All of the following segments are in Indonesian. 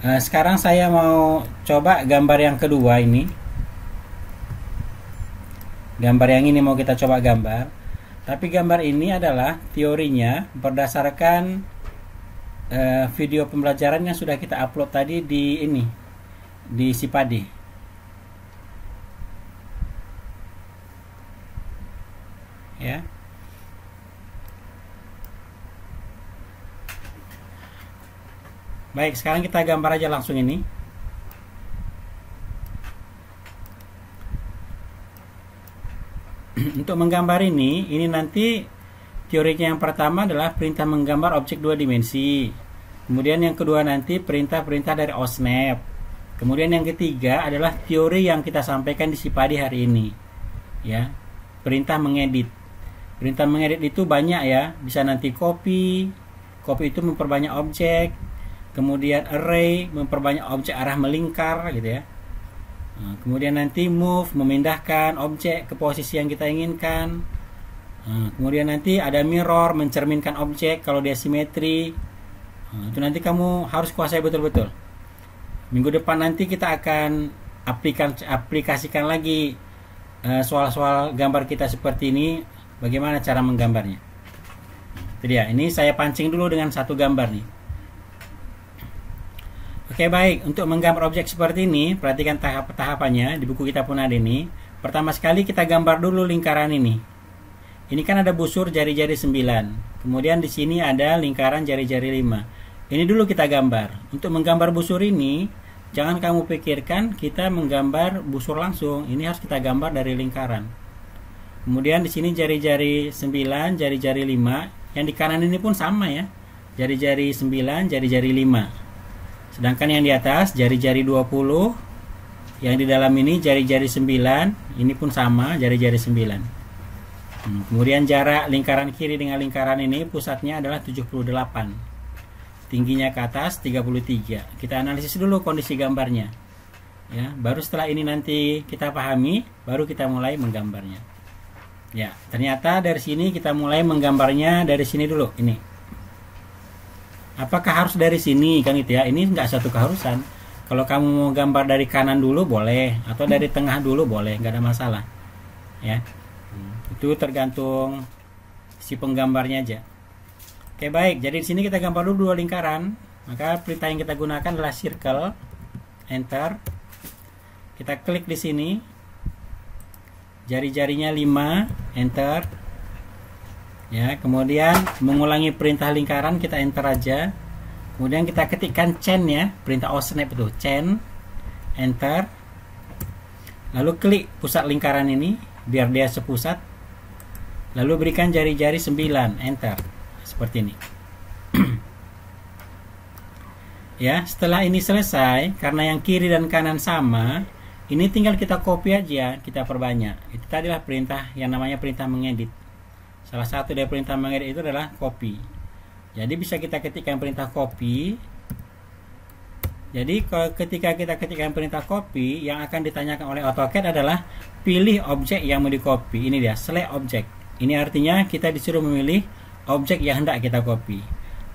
Sekarang saya mau coba gambar yang kedua ini. Gambar yang ini mau kita coba gambar. Tapi gambar ini adalah teorinya berdasarkan video pembelajaran yang sudah kita upload tadi di ini, di Sipadi. Ya. Baik, sekarang kita gambar aja langsung ini. Untuk menggambar ini nanti teorinya yang pertama adalah perintah menggambar objek dua dimensi. Kemudian yang kedua nanti perintah-perintah dari OSNAP. Kemudian yang ketiga adalah teori yang kita sampaikan di Sipadi hari ini. Ya, perintah mengedit. Perintah mengedit itu banyak ya, bisa nanti copy itu memperbanyak objek. Kemudian array, memperbanyak objek arah melingkar gitu ya. Nah, kemudian nanti move, memindahkan objek ke posisi yang kita inginkan. Nah, kemudian nanti ada mirror, mencerminkan objek kalau dia simetri. Nah, itu nanti kamu harus kuasai betul-betul. Minggu depan nanti kita akan aplikasikan lagi soal-soal gambar kita seperti ini, bagaimana cara menggambarnya. Itu dia, ini saya pancing dulu dengan satu gambar nih. Oke, baik, untuk menggambar objek seperti ini, perhatikan tahap-tahapannya di buku kita pun ada ini. Pertama sekali kita gambar dulu lingkaran ini. Ini kan ada busur jari-jari 9. Kemudian di sini ada lingkaran jari-jari 5. Ini dulu kita gambar. Untuk menggambar busur ini, jangan kamu pikirkan kita menggambar busur langsung. Ini harus kita gambar dari lingkaran. Kemudian di sini jari-jari 9, jari-jari 5. Yang di kanan ini pun sama ya. Jari-jari 9, jari-jari 5. Sedangkan yang di atas jari-jari 20, yang di dalam ini jari-jari 9, ini pun sama, jari-jari 9. Kemudian jarak lingkaran kiri dengan lingkaran ini pusatnya adalah 78. Tingginya ke atas 33. Kita analisis dulu kondisi gambarnya. Ya, baru setelah ini nanti kita pahami, baru kita mulai menggambarnya. Ya, ternyata dari sini kita mulai menggambarnya dari sini dulu, ini. Apakah harus dari sini kan gitu ya? Ini nggak satu keharusan. Kalau kamu mau gambar dari kanan dulu boleh, atau dari tengah dulu boleh, nggak ada masalah. Ya, itu tergantung si penggambarnya aja. Oke, baik. Jadi di sini kita gambar dulu dua lingkaran. Maka perintah yang kita gunakan adalah circle, enter. Kita klik di sini. Jari-jarinya 5, enter. Ya, kemudian mengulangi perintah lingkaran kita enter aja. Kemudian kita ketikkan chain ya, perintah OSNAP itu chain, enter. Lalu klik pusat lingkaran ini biar dia sepusat. Lalu berikan jari-jari 9, enter. Seperti ini. Ya, setelah ini selesai, karena yang kiri dan kanan sama, ini tinggal kita copy aja, kita perbanyak. Itu tadi adalah perintah yang namanya perintah mengedit. Salah satu dari perintah mengedit itu adalah copy. Jadi bisa kita ketikkan perintah copy. Jadi ketika kita ketikkan perintah copy, yang akan ditanyakan oleh AutoCAD adalah pilih objek yang mau di copy. Ini dia, select object. Ini artinya kita disuruh memilih objek yang hendak kita copy.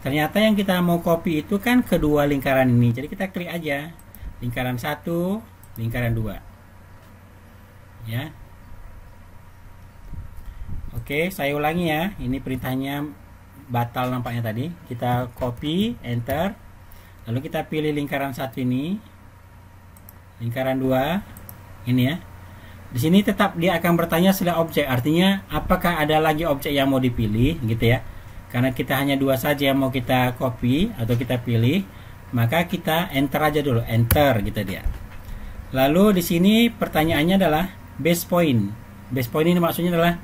Ternyata yang kita mau copy itu kan kedua lingkaran ini. Jadi kita klik aja lingkaran 1, lingkaran 2. Ya. Oke, saya ulangi ya. Ini perintahnya batal nampaknya tadi. Kita copy, enter. Lalu kita pilih lingkaran 1 ini. Lingkaran 2. Ini ya. Di sini tetap dia akan bertanya select objek. Artinya apakah ada lagi objek yang mau dipilih gitu ya. Karena kita hanya 2 saja yang mau kita copy atau kita pilih, maka kita enter aja dulu. Enter gitu dia. Lalu di sini pertanyaannya adalah base point. Base point ini maksudnya adalah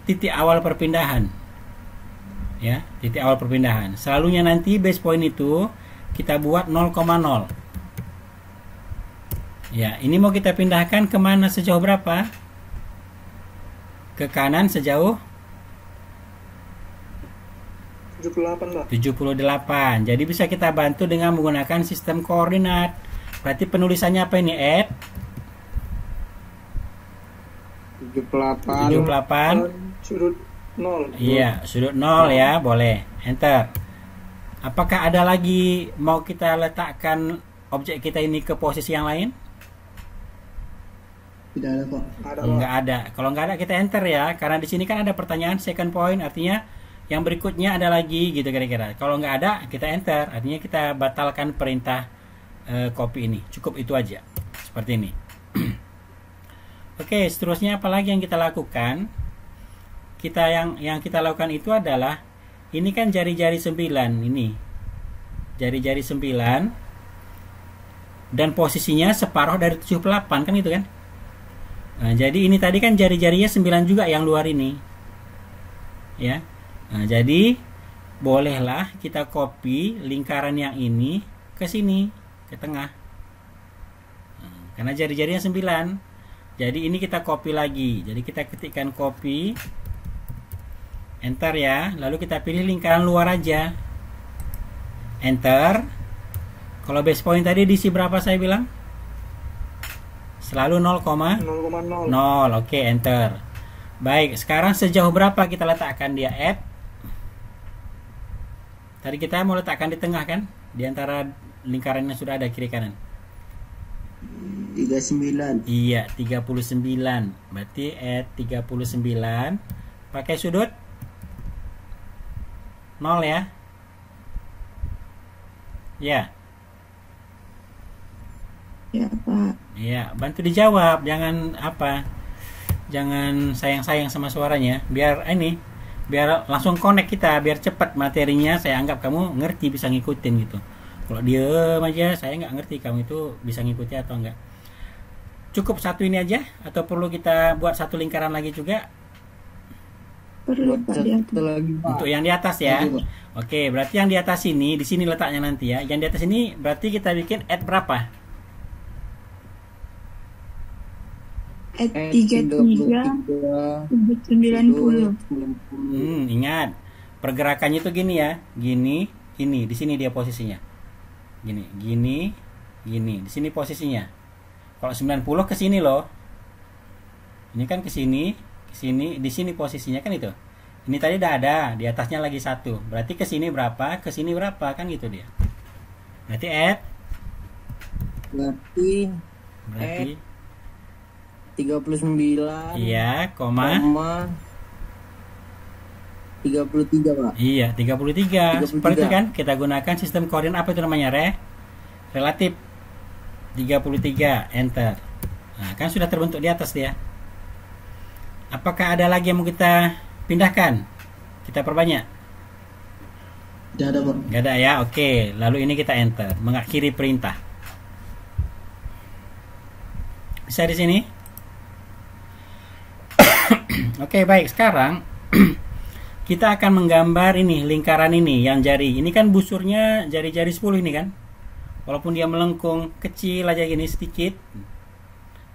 titik awal perpindahan. Ya, titik awal perpindahan. Selalunya nanti base point itu kita buat 0,0. Ya, ini mau kita pindahkan kemana, sejauh berapa? Ke kanan sejauh 78, Pak. 78. Jadi bisa kita bantu dengan menggunakan sistem koordinat. Berarti penulisannya apa ini, Ed? 78 sudut 0. Iya, sudut 0 ya, boleh. Enter. Apakah ada lagi mau kita letakkan objek kita ini ke posisi yang lain? Tidak ada Pak. Ada Pak. Nggak ada. Kalau nggak ada kita enter ya, karena di sini kan ada pertanyaan second point, artinya yang berikutnya ada lagi gitu kira-kira. Kalau nggak ada kita enter, artinya kita batalkan perintah copy ini. Cukup itu aja, seperti ini. Oke, seterusnya apalagi yang kita lakukan? Yang kita lakukan itu adalah ini kan jari-jari 9 ini. Jari-jari 9 dan posisinya separuh dari 78 kan itu kan? Nah, jadi ini tadi kan jari-jarinya 9 juga yang luar ini. Ya. Nah, jadi bolehlah kita copy lingkaran yang ini ke sini, ke tengah. Nah, karena jari-jarinya 9. Jadi ini kita copy lagi. Jadi kita ketikkan copy, enter ya. Lalu kita pilih lingkaran luar aja. Enter. Kalau base point tadi diisi berapa saya bilang? Selalu 0,0. 0,0. Oke, enter. Baik, sekarang sejauh berapa kita letakkan dia add? Tadi kita mau letakkan di tengah kan? Di antara lingkaran yang sudah ada kiri kanan. 39. Iya, 39. Berarti add 39. Pakai sudut 0 ya. Ya. Ya Pak. Iya, bantu dijawab, jangan apa? Jangan sayang-sayang sama suaranya, biar biar langsung connect kita, biar cepat materinya. Saya anggap kamu ngerti, bisa ngikutin gitu. Kalau diem aja, saya nggak ngerti kamu itu bisa ngikuti atau enggak. Cukup satu ini aja, atau perlu kita buat satu lingkaran lagi juga? Perlu Pak di atas. Satu lagi Pak. Untuk yang di atas ya. Lagi, Pak. Oke, berarti yang di atas ini, di sini letaknya nanti ya. Yang di atas ini berarti kita bikin add berapa? At 33 90. Ingat, pergerakannya itu gini ya, gini, di sini dia posisinya, gini, di sini posisinya. Kalau 90 ke sini loh, ini kan ke sini, di sini posisinya kan itu. Ini tadi udah ada, di atasnya lagi 1, berarti ke sini berapa, ke sini berapa kan gitu dia. Berarti add, Berarti 39. iya, koma. 33 Pak. Iya, 33. 33. Seperti itu kan, kita gunakan sistem koordinat apa itu namanya, relatif. 33, enter. Nah, kan sudah terbentuk di atas dia. Apakah ada lagi yang mau kita pindahkan? Kita perbanyak? Tidak ada Pak. Gak ada ya, oke. Lalu ini kita enter, mengakhiri perintah. Bisa di sini? Oke, baik. Sekarang kita akan menggambar ini, lingkaran ini, yang jari. Ini kan busurnya jari-jari 10 ini kan. Walaupun dia melengkung kecil aja gini sedikit.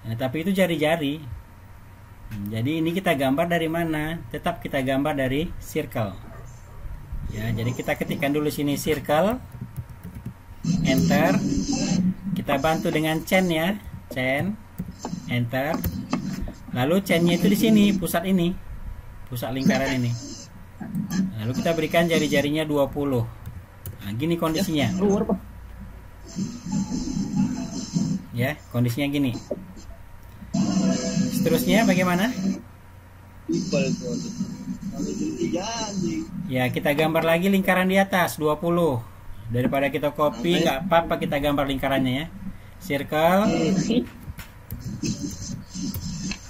Nah, tapi itu jari-jari. Jadi ini kita gambar dari mana? Tetap kita gambar dari circle. Ya, jadi kita ketikkan dulu sini circle. Enter. Kita bantu dengan chain ya. Chain. Enter. Lalu chainnya itu di sini, pusat ini. Pusat lingkaran ini. Lalu kita berikan jari-jarinya 20. Nah, gini kondisinya. Ya, kondisinya gini. Seterusnya bagaimana? Ya, kita gambar lagi lingkaran di atas 20. Daripada kita copy, nggak apa-apa kita gambar lingkarannya ya. Circle.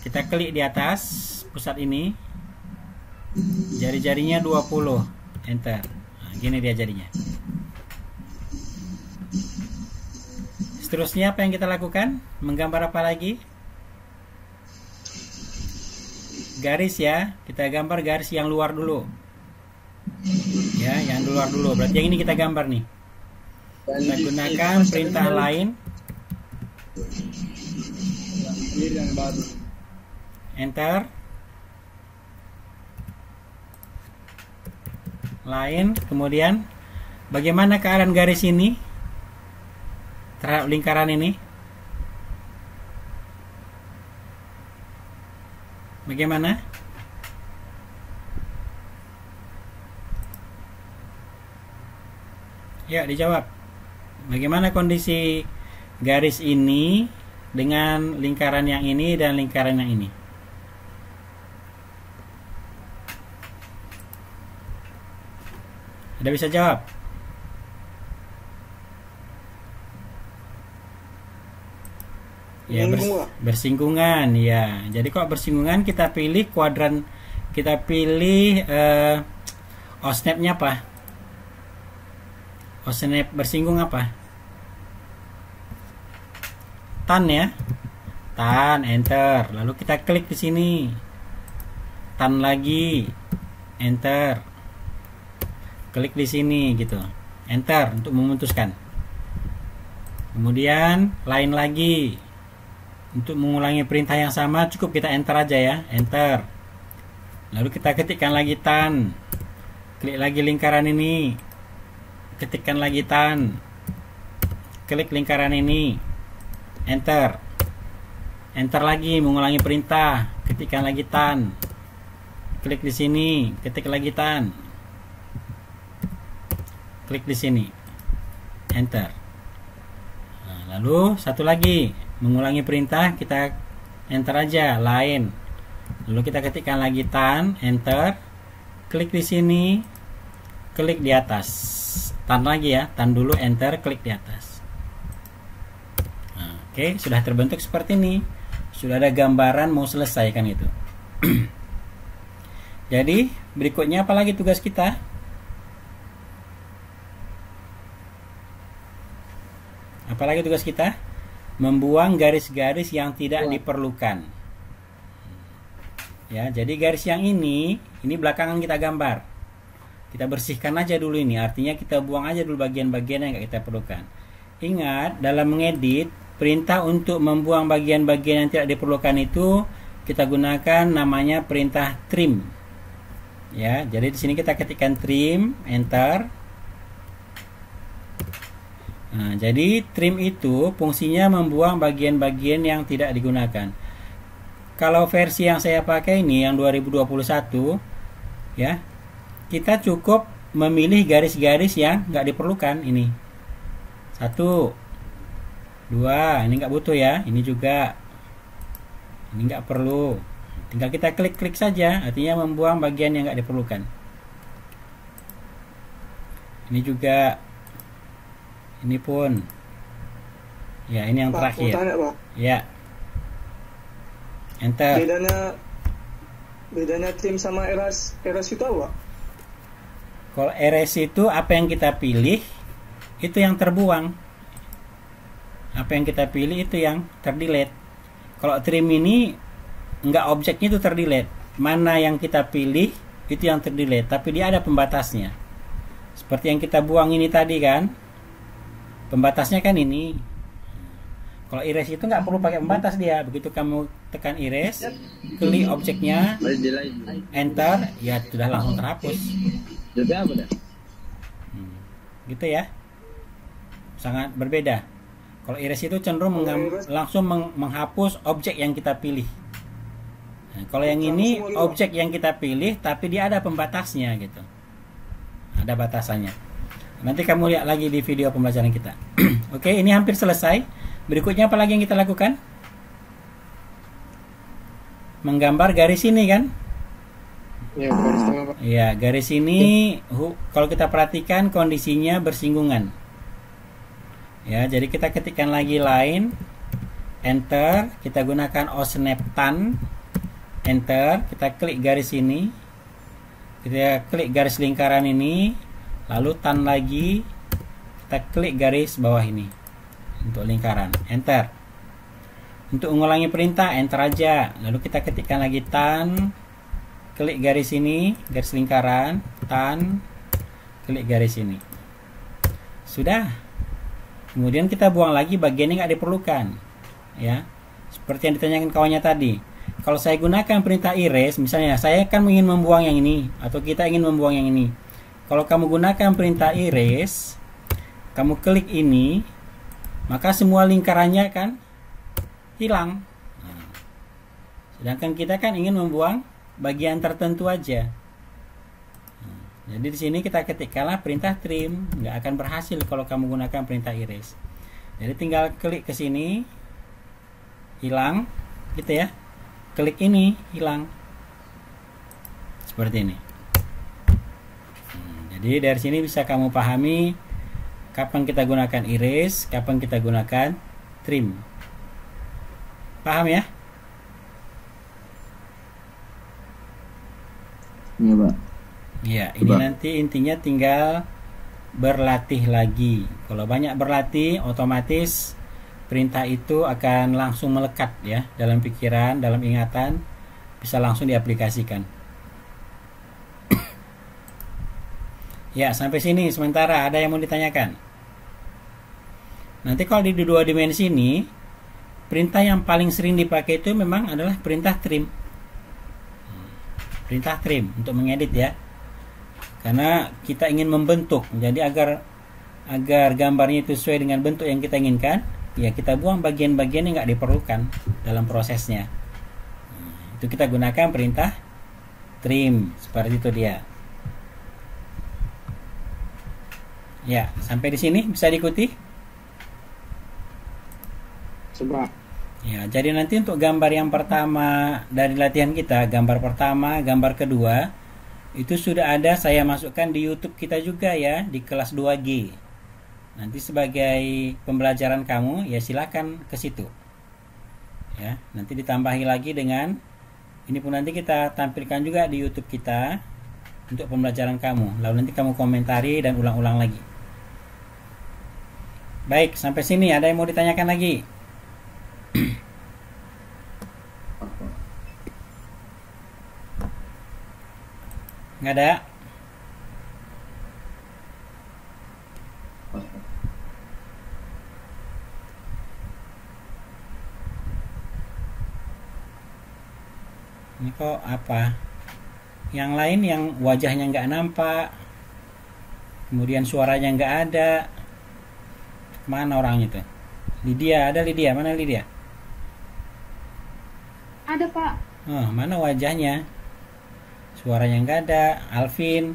Kita klik di atas pusat ini. Jari-jarinya 20. Enter. Nah, gini dia jarinya. Seterusnya apa yang kita lakukan? Menggambar apa lagi? Garis ya. Kita gambar garis yang luar dulu. Ya, yang luar dulu. Berarti yang ini kita gambar nih. Kita gunakan perintah lain. Enter. Lain. Kemudian bagaimana keadaan garis ini terhadap lingkaran ini? Bagaimana? Ya, dijawab. Bagaimana kondisi garis ini dengan lingkaran yang ini dan lingkaran yang ini? Ada bisa jawab? Ya, bersinggungan ya. Jadi kok bersinggungan, kita pilih kuadran, kita pilih OSNAP-nya apa? OSNAP bersinggung apa? Tan ya. Tan, enter. Lalu kita klik di sini. Tan lagi. Enter. Klik di sini gitu. Enter untuk memutuskan. Kemudian lain lagi. Untuk mengulangi perintah yang sama cukup kita enter aja ya. Enter. Lalu kita ketikkan lagi tan. Klik lagi lingkaran ini. Ketikkan lagi tan. Klik lingkaran ini. Enter. Enter lagi mengulangi perintah. Ketikkan lagi tan. Klik di sini, ketik lagi tan. Klik di sini. Enter. Nah, lalu satu lagi, mengulangi perintah, kita enter aja, lain. Lalu kita ketikkan lagi tan, enter. Klik di sini, klik di atas. Tan lagi ya, tan dulu, enter, klik di atas. Nah, oke, sudah terbentuk seperti ini. Sudah ada gambaran mau selesai kan itu. Jadi berikutnya apa lagi tugas kita? Apalagi tugas kita? Membuang garis-garis yang tidak diperlukan. Ya, jadi garis yang ini belakangan kita gambar. Kita bersihkan aja dulu ini. Artinya kita buang aja dulu bagian-bagian yang nggak kita perlukan. Ingat, dalam mengedit, perintah untuk membuang bagian-bagian yang tidak diperlukan itu kita gunakan namanya perintah trim. Ya, jadi di sini kita ketikkan trim, enter. Nah, jadi trim itu fungsinya membuang bagian-bagian yang tidak digunakan. Kalau versi yang saya pakai ini yang 2021 ya, kita cukup memilih garis-garis yang nggak diperlukan ini. 1, 2, ini nggak butuh ya, ini juga, ini nggak perlu. Tinggal kita klik-klik saja, artinya membuang bagian yang nggak diperlukan. Ini juga, ini pun, ya ini yang Pak, terakhir. mau tanya, Pak. Ya, enter. Bedanya trim sama erase itu apa? Kalau erase itu apa yang kita pilih, itu yang terbuang. Apa yang kita pilih itu yang terdelete. Kalau trim ini enggak, objeknya itu terdelete. Mana yang kita pilih itu yang terdelete, tapi dia ada pembatasnya. Seperti yang kita buang ini tadi kan. Pembatasnya kan ini. Kalau erase itu nggak perlu pakai pembatas dia. Begitu kamu tekan erase, klik objeknya, enter, ya sudah langsung terhapus. Gitu ya. Sangat berbeda. Kalau erase itu cenderung langsung menghapus objek yang kita pilih. Nah, kalau yang ini objek yang kita pilih, tapi dia ada pembatasnya gitu. Ada batasannya. Nanti kamu lihat lagi di video pembelajaran kita. Oke, ini hampir selesai. Berikutnya apa lagi yang kita lakukan? Menggambar garis ini kan? Ya, garis tengah, Pak. Ya, garis ini kalau kita perhatikan kondisinya bersinggungan. Ya, jadi kita ketikkan lagi line, enter, kita gunakan OSNAP tan, enter, kita klik garis ini, kita klik garis lingkaran ini, lalu tan lagi, kita klik garis bawah ini untuk lingkaran, enter. Untuk mengulangi perintah, enter aja, lalu kita ketikkan lagi tan, klik garis ini, garis lingkaran, tan, klik garis ini. Sudah. Kemudian kita buang lagi bagian yang nggak diperlukan, ya. Seperti yang ditanyakan kawannya tadi. Kalau saya gunakan perintah erase, misalnya saya kan ingin membuang yang ini, atau kita ingin membuang yang ini. Kalau kamu gunakan perintah erase, kamu klik ini, maka semua lingkarannya kan hilang. Nah, sedangkan kita kan ingin membuang bagian tertentu aja. Jadi di sini kita ketikkanlah perintah trim, nggak akan berhasil kalau kamu gunakan perintah iris. Jadi tinggal klik ke sini, hilang, gitu ya. Klik ini, hilang. Seperti ini. Jadi dari sini bisa kamu pahami kapan kita gunakan iris, kapan kita gunakan trim. Paham ya? Iya, Pak. Ya, ini nanti intinya tinggal berlatih lagi. Kalau banyak berlatih, otomatis perintah itu akan langsung melekat ya dalam pikiran, dalam ingatan, bisa langsung diaplikasikan. Ya, sampai sini sementara ada yang mau ditanyakan. Nanti kalau di dua dimensi ini, perintah yang paling sering dipakai itu memang adalah perintah trim. Perintah trim untuk mengedit ya. Karena kita ingin membentuk, jadi agar gambarnya itu sesuai dengan bentuk yang kita inginkan, ya kita buang bagian-bagian yang nggak diperlukan dalam prosesnya. Itu kita gunakan perintah trim, seperti itu dia. Ya, sampai di sini bisa diikuti? Coba. Ya, jadi nanti untuk gambar yang pertama dari latihan kita, gambar pertama, gambar kedua, itu sudah ada saya masukkan di YouTube kita juga ya, di kelas 2G. Nanti sebagai pembelajaran kamu ya silakan ke situ. Ya, nanti ditambahi lagi dengan ini pun nanti kita tampilkan juga di YouTube kita untuk pembelajaran kamu. Lalu nanti kamu komentari dan ulang-ulang lagi. Baik, sampai sini ada yang mau ditanyakan lagi? Nggak ada? Ini kok apa? Yang lain yang wajahnya nggak nampak, kemudian suaranya nggak ada. Mana orang itu? Lydia, ada Lydia? Mana Lydia? Ada, Pak. Oh, mana wajahnya? Suaranya nggak ada. Alvin,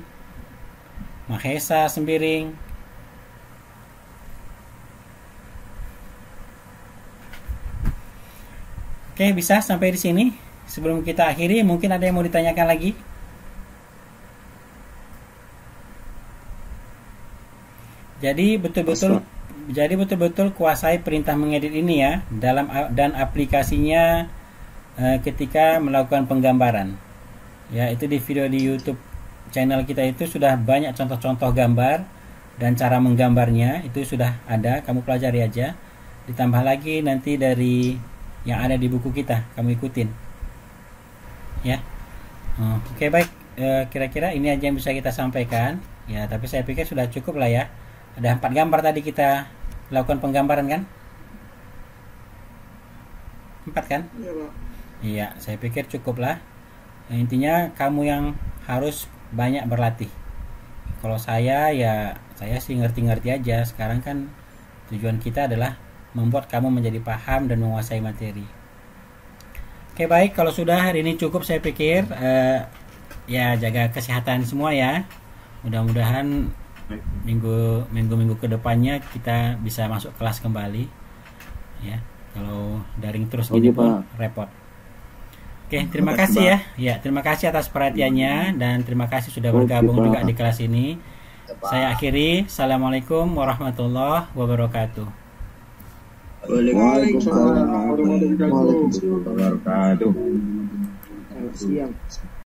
Mahesa, Sembiring. Oke, bisa sampai di sini. Sebelum kita akhiri, mungkin ada yang mau ditanyakan lagi? Jadi betul-betul kuasai perintah mengedit ini ya, dan aplikasinya ketika melakukan penggambaran. Ya, itu di video di YouTube channel kita itu sudah banyak contoh-contoh gambar dan cara menggambarnya itu sudah ada, kamu pelajari aja. Ditambah lagi nanti dari yang ada di buku kita, kamu ikutin. Ya. Oke, baik. Kira-kira ini aja yang bisa kita sampaikan. Ya, tapi saya pikir sudah cukup lah ya. Ada 4 gambar tadi kita lakukan penggambaran kan? 4 kan? Iya, Pak. Iya, saya pikir cukup lah. Intinya kamu yang harus banyak berlatih. Kalau saya sih ngerti-ngerti aja. Sekarang kan tujuan kita adalah membuat kamu menjadi paham dan menguasai materi. Oke, baik, kalau sudah hari ini cukup saya pikir. Ya, jaga kesehatan semua ya. Mudah-mudahan minggu-minggu kedepannya kita bisa masuk kelas kembali. Ya, kalau daring terus gini pun repot. Oke, terima kasih ya. Ya, terima kasih atas perhatiannya dan terima kasih sudah bergabung juga di kelas ini. Saya akhiri. Assalamualaikum warahmatullahi wabarakatuh. Waalaikumsalam warahmatullahi wabarakatuh. Siap.